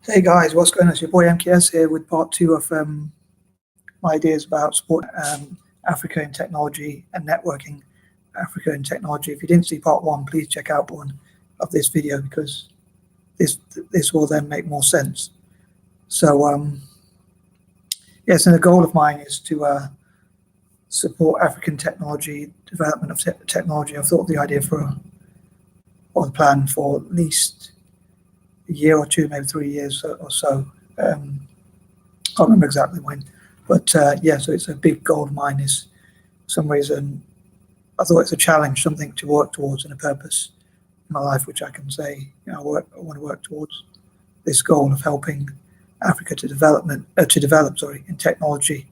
Hey guys, what's going on? It's your boy MKS here with part two of my ideas about support Africa in technology and networking Africa in technology. If you didn't see part one, please check out one of this video because this will then make more sense. So yes, and the goal of mine is to support African technology, development of technology. I've thought of the idea or the plan for at least a year or two, maybe 3 years or so. Can't remember exactly when, but yeah, so it's a big goal of mine. Is for some reason I thought it's a challenge, something to work towards, and a purpose in my life, which I can say, I want to work towards this goal of helping Africa to develop in technology.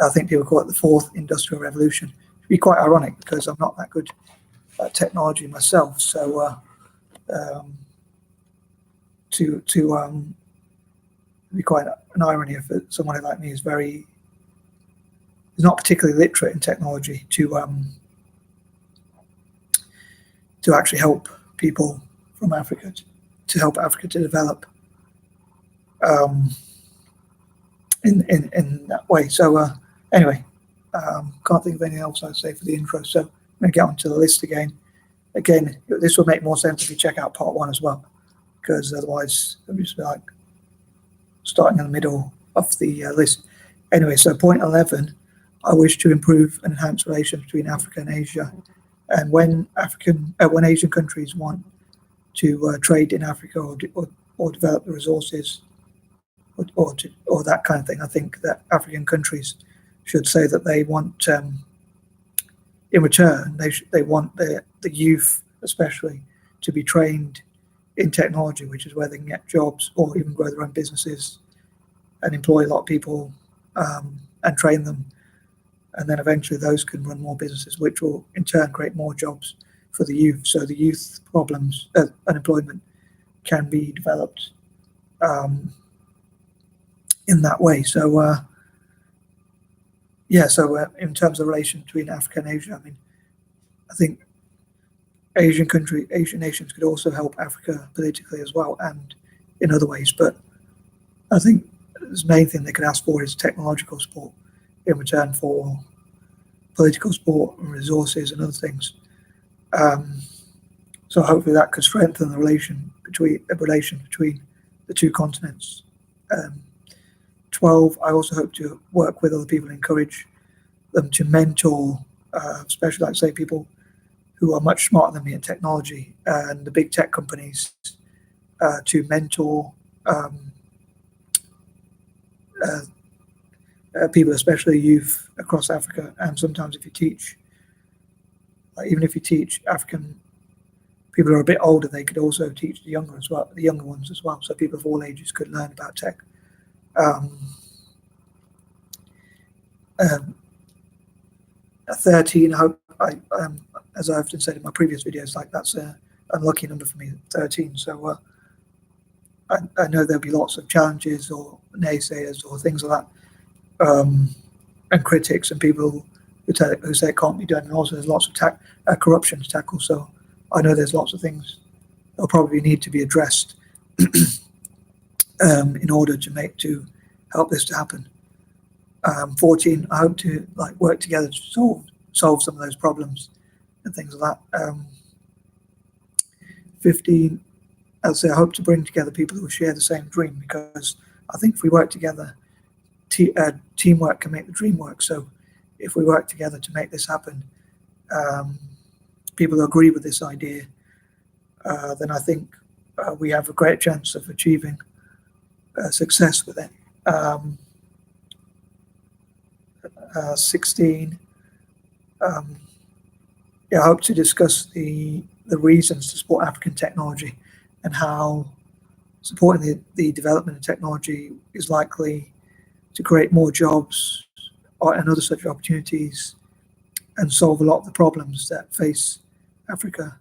I think people call it the fourth industrial revolution. It'd be quite ironic because I'm not that good at technology myself, so to be quite an irony if someone like me is not particularly literate in technology to actually help people from Africa to help Africa to develop in that way. So anyway, can't think of anything else I'd say for the intro. So I'm going to get onto the list again. Again, this will make more sense if you check out part one as well, because otherwise it'll just be like starting in the middle of the list. Anyway, so point 11, I wish to improve and enhance relations between Africa and Asia. And when Asian countries want to trade in Africa or develop the resources or that kind of thing, I think that African countries should say that they want, in return, they want the youth especially to be trained in technology, which is where they can get jobs or even grow their own businesses and employ a lot of people and train them. And then eventually those can run more businesses, which will in turn create more jobs for the youth. So the youth problems, unemployment, can be developed in that way. So yeah, so in terms of relation between Africa and Asia, I mean, I think Asian nations could also help Africa politically as well and in other ways. But I think the main thing they could ask for is technological support in return for political support and resources and other things. So hopefully that could strengthen the relation between the two continents. 12, I also hope to work with other people and encourage them to mentor, especially like say people who are much smarter than me in technology and the big tech companies, to mentor people, especially youth across Africa. And sometimes if you teach, even if you teach African people who are a bit older, they could also teach the younger ones as well. So people of all ages could learn about tech. 13, I hope, as I often said in my previous videos, like that's an unlucky number for me, 13. So I know there'll be lots of challenges or naysayers or things like that, and critics and people who say it can't be done. And also there's lots of corruption to tackle. So I know there's lots of things that'll probably need to be addressed in order to help this to happen. 14, I hope to work together to solve some of those problems and things like that. 15, I'll say I hope to bring together people who share the same dream, because I think if we work together, teamwork can make the dream work. So if we work together to make this happen, people who agree with this idea, then I think we have a great chance of achieving success with it. 16, yeah, I hope to discuss the reasons to support African technology and how supporting the development of technology is likely to create more jobs and other such opportunities and solve a lot of the problems that face Africa.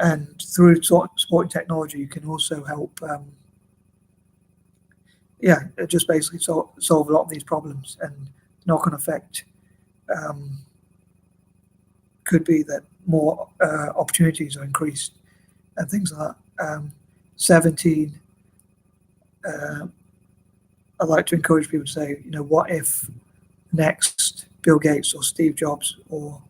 And through supporting technology, you can also help just basically solve a lot of these problems. And knock-on effect could be that more opportunities are increased and things like that. 17, I'd like to encourage people to say, you know, what if next Bill Gates or Steve Jobs or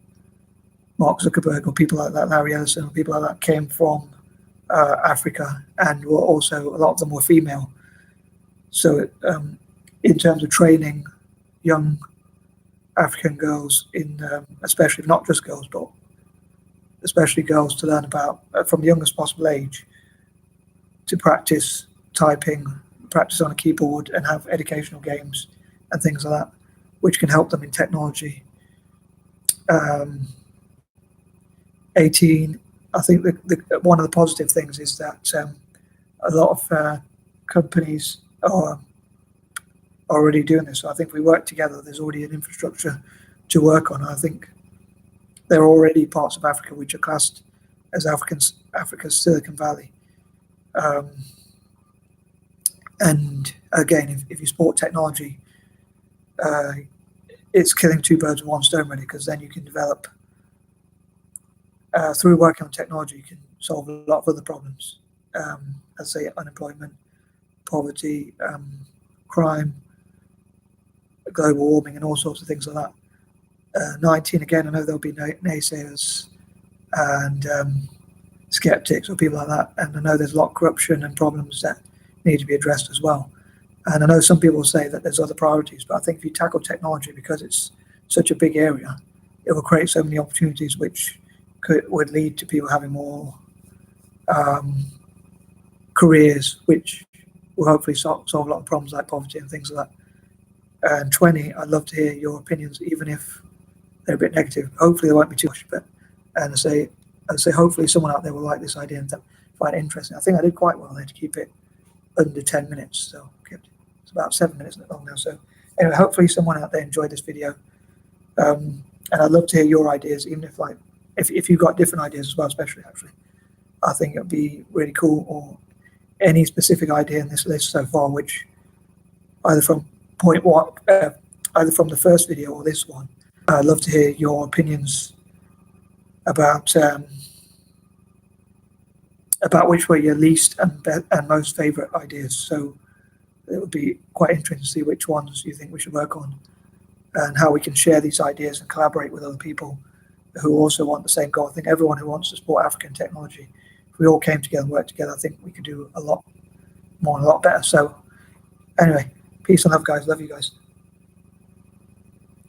Mark Zuckerberg or people like that, Larry Ellison or people like that came from Africa, and were also, a lot of them were female. So in terms of training young African girls, in especially not just girls, but especially girls, to learn about from the youngest possible age, to practice typing, practice on a keyboard, and have educational games and things like that, which can help them in technology. 18, I think one of the positive things is that a lot of companies are already doing this. So I think if we work together, there's already an infrastructure to work on. I think there are already parts of Africa which are classed as Africa's Silicon Valley. And again, if you support technology, it's killing two birds with one stone, really, because then you can develop, through working on technology, you can solve a lot of other problems, as say unemployment, poverty, crime, global warming, and all sorts of things like that. 19, again, I know there'll be naysayers and skeptics or people like that, and I know there's a lot of corruption and problems that need to be addressed as well. And I know some people say that there's other priorities, but I think if you tackle technology, because it's such a big area, it will create so many opportunities which would lead to people having more careers, which will hopefully solve a lot of problems like poverty and things like that. And 20, I'd love to hear your opinions, even if they're a bit negative. Hopefully they won't be too much, but and I say hopefully someone out there will like this idea and find it interesting. I think I did quite well there to keep it under 10 minutes, so it's about 7 minutes long now. So anyway, hopefully someone out there enjoyed this video, and I'd love to hear your ideas, even if you've got different ideas as well, especially actually. I think it'd be really cool, or any specific idea in this list so far, which either from either from the first video or this one. I'd love to hear your opinions about which were your least and most favorite ideas. So it would be quite interesting to see which ones you think we should work on, and how we can share these ideas and collaborate with other people who also want the same goal. I think everyone who wants to support African technology, if we all came together and worked together, I think we could do a lot more and a lot better. So anyway, peace and love, guys. Love you guys.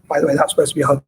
By the way, that's supposed to be a hug.